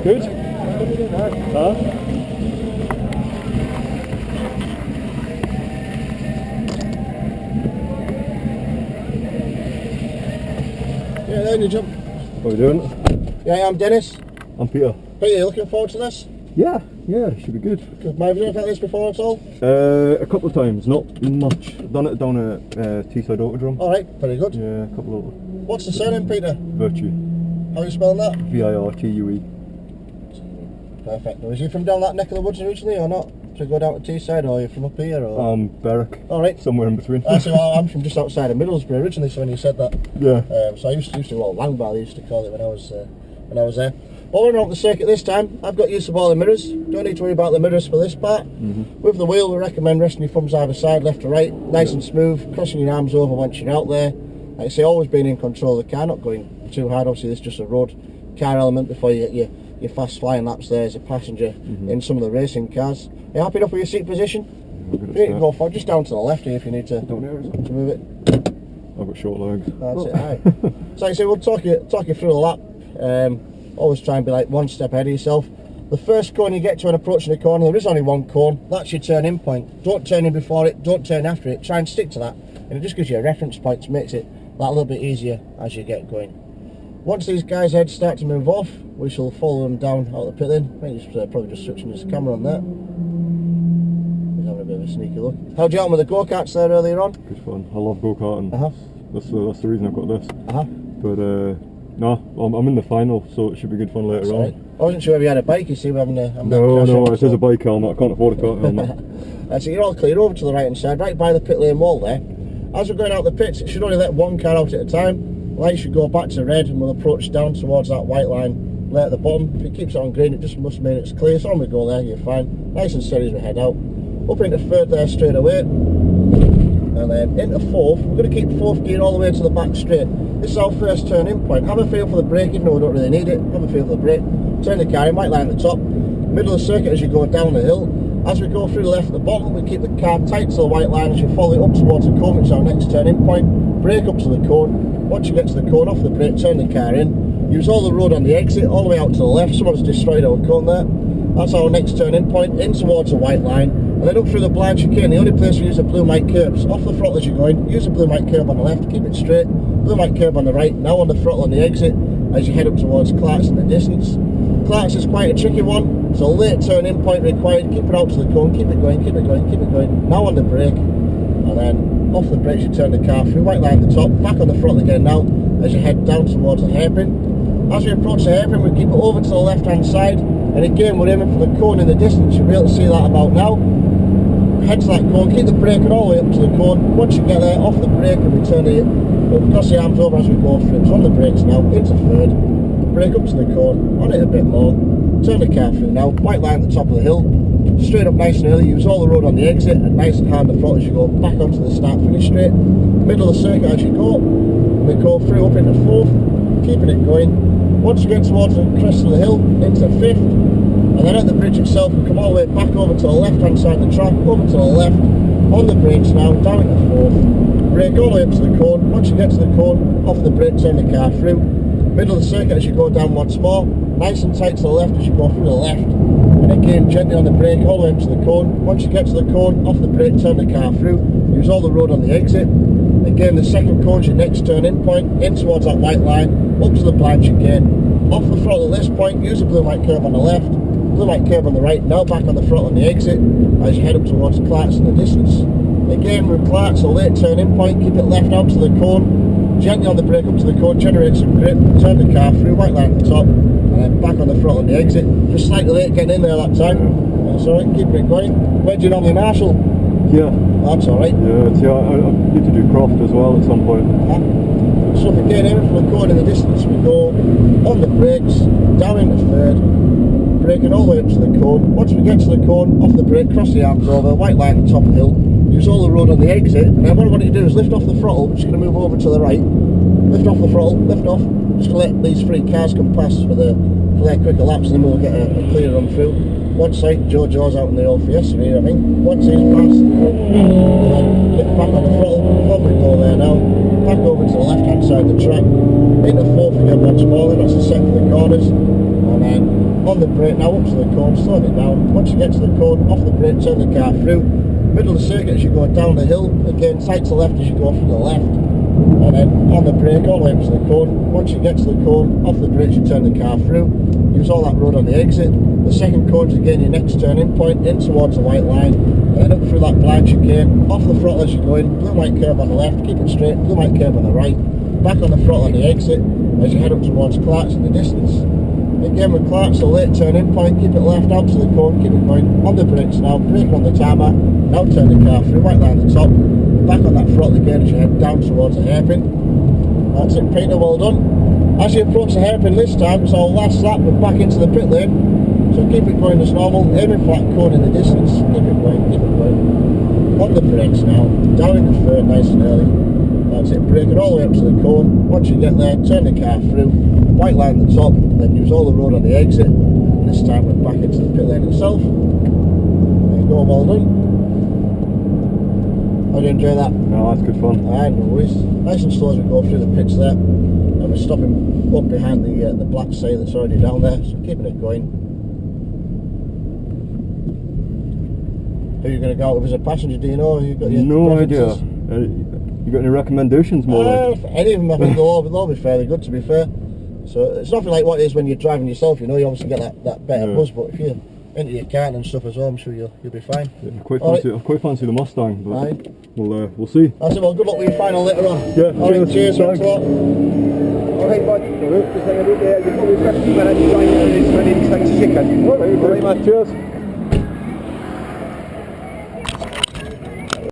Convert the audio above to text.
Good? Huh? Yeah, there you jump. What are we doing? Yeah, I'm Dennis. I'm Peter. Peter, you looking forward to this? Yeah, should be good. Have you ever done like this before at all? A couple of times, not much. I've done it down at Teesside Autodrome. Alright, very good. Yeah, a couple of. What's the surname, Peter? Virtue. How are you spelling that? Virtue. Perfect. Was you from down that neck of the woods originally or not? To go down to Teesside, or are you from up here? Or? Berwick. Alright. Somewhere in between. I'm from just outside of Middlesbrough originally, so when you said that. Yeah. So I used to well, Langbar, they used to call it when I was there. Well, we're on the circuit this time. I've got used to all the mirrors. Don't need to worry about the mirrors for this part. With the wheel, we recommend resting your thumbs either side, left to right, nice and smooth, crossing your arms over once you're out there. Like I say, always being in control of the car, not going too hard. Obviously, this is just a road car element before you get your fast flying laps there as a passenger in some of the racing cars. Are you happy enough with your seat position? You need to go for just down to the left here if you need to move it. I've got short legs. That's it, aye. So like I say, we'll talk you through the lap. Always try and be like one step ahead of yourself. The first cone you get to when approaching the corner, there is only one cone. That's your turn in point. Don't turn in before it, don't turn after it. Try and stick to that. And it just gives you a reference point, which makes it that little bit easier as you get going. Once these guys' heads start to move off, we shall follow them down out of the pit lane. I think he's probably just switching his camera on there. He's having a bit of a sneaky look. How'd you get on with the go-karts there earlier on? Good fun. I love go-karting. That's the reason I've got this. But no, I'm in the final, so it should be good fun later on. Right. I wasn't sure if you had a bike, you see, we're having a... No, it is a bike helmet. I can't afford a car helmet. So you're all clear over to the right hand side, right by the pit lane wall there. As we're going out the pits, it should only let one car out at a time. Light should go back to red and we'll approach down towards that white line there at the bottom. If it keeps it on green, it just must mean it's clear. So on we go there, you're fine. Nice and steady as we head out. Up into third there straight away. And then into fourth. We're going to keep fourth gear all the way to the back straight. This is our first turn in point. Have a feel for the brake, even though we don't really need it. Have a feel for the brake. Turn the car in, white line at the top. Middle of the circuit as you go down the hill. As we go through the left at the bottom, we keep the car tight to the white line as you follow it up towards the cone, which is our next turn in point. Brake up to the cone. Once you get to the cone, off the brake, turn the car in. Use all the road on the exit, all the way out to the left. Someone's destroyed our cone there. That's our next turn in point, in towards the white line. And then up through the blind chicane, the only place we use the blue light curbs. Off the throttle as you're going, use the blue light curb on the left, keep it straight. Blue light curb on the right, now on the throttle on the exit as you head up towards Clark's in the distance. Clark's is quite a tricky one. It's a late turn in point required. Keep it out to the cone, keep it going, keep it going, keep it going. Now on the brake, and then off the brakes you turn the car through, white line at the top, back on the throttle again now as you head down towards the hairpin. As we approach the hairpin, we keep it over to the left hand side, and again we're aiming for the cone in the distance. You'll be able to see that about now. Head to that cone, keep the braking all the way up to the cone. Once you get there, off the brake and we turn it, we'll cross the arms over as we go through. So on the brakes now, into third, brake up to the cone, on it a bit more, turn the car through now, white line at the top of the hill, straight up nice and early, use all the road on the exit and nice and hard on the front as you go back onto the start finish straight. Middle of the circuit as you go, we go through up into fourth, keeping it going. Once you get towards the crest of the hill, into fifth, and then at the bridge itself we come all the way back over to the left hand side of the track, over to the left, on the brakes now, down into fourth, brake all the way up to the cone. Once you get to the cone, off the brake, turn the car through. Middle of the circuit as you go down once more, nice and tight to the left as you go through the left, and again gently on the brake all the way up to the cone. Once you get to the cone, off the brake, turn the car through, use all the road on the exit. Again the second cone's your next turn in point, in towards that white line, up to the blind chicane, off the throttle at this point, use the blue light curb on the left, blue light curb on the right, now back on the throttle on the exit as you head up towards Clark's in the distance. Again with Clark's, a late turn in point, keep it left out to the cone, gently on the brake up to the cone, generate some grip, turn the car through, white line at the top, and then back on the throttle on the exit. Just slightly late getting in there that time. That's alright, keeping it going. Where do you normally marshal? Yeah. That's alright. Yeah, I need to do croft as well at some point. So if again aiming for the cone in the distance, we go on the brakes, down into third, braking all the way up to the cone. Once we get to the cone, off the brake, cross the arms over, white line at the top of the hill, use all the road on the exit, and then what I want you to do is lift off the throttle, which is going to move over to the right, lift off the throttle, lift off, just to let these three cars come past for their quicker laps, and then we'll get a clear run through. One side, Joe's out in the old Fiesta here, I think. Once he's passed, and then lift back on the throttle, on we go there now, back over to the left hand side of the track, into fourth again once more, then that's a set for the corners. And then on the brake now, up to the cone, slowing it down. Once you get to the cone, off the brake, turn the car through. Middle of the circuit as you go down the hill, again tight to left as you go from the left. And then on the brake all the way up to the cone. Once you get to the cone, off the brakes you turn the car through. Use all that road on the exit. The second cone's again your next turning point, in towards the white line. And then up through that blind chicane, off the throttle as you go in, blue white curve on the left, keep it straight, blue white curve on the right. Back on the throttle on the exit as you head up towards Clark's in the distance. Again with Clark's a late turning point, keep it left out to the cone, keep it going, on the brakes now, braking on the tarmac, now turn the car through, white line at the top, back on that throttle again as you head down towards the hairpin. That's it Peter, well done. As you approach the hairpin this time, it's our last lap, we're back into the pit lane, so keep it going as normal, aiming flat cone in the distance, keep it going, keep it going. On the brakes now, down in the third nice and early. That's it, braking all the way up to the cone. Once you get there, turn the car through, white line at the top, then use all the road on the exit. And this time we're back into the pit lane itself. There you go, well done. How do you enjoy that? No, that's good fun. Aye, no worries. Nice and slow as we go through the pits there. And we're stopping up behind the black sail that's already down there, so keeping it going. Who are you going to go out with as a passenger, do you know? You got your no idea. preferences? You got any recommendations, more like? Any of them I think they'll all be fairly good, to be fair. So it's nothing like what it is when you're driving yourself, you know, you obviously get that better buzz, but if you're into your car and stuff as well, I'm sure you'll be fine. Yeah, I quite fancy the Mustang, but aye. we'll see. That's it, well good luck with your final later on. Yeah, alright, cheers, thanks a lot. Alright bud, just like a bit there, you've got refreshing when I'm trying to this when it's like chicken. Alright, man, cheers.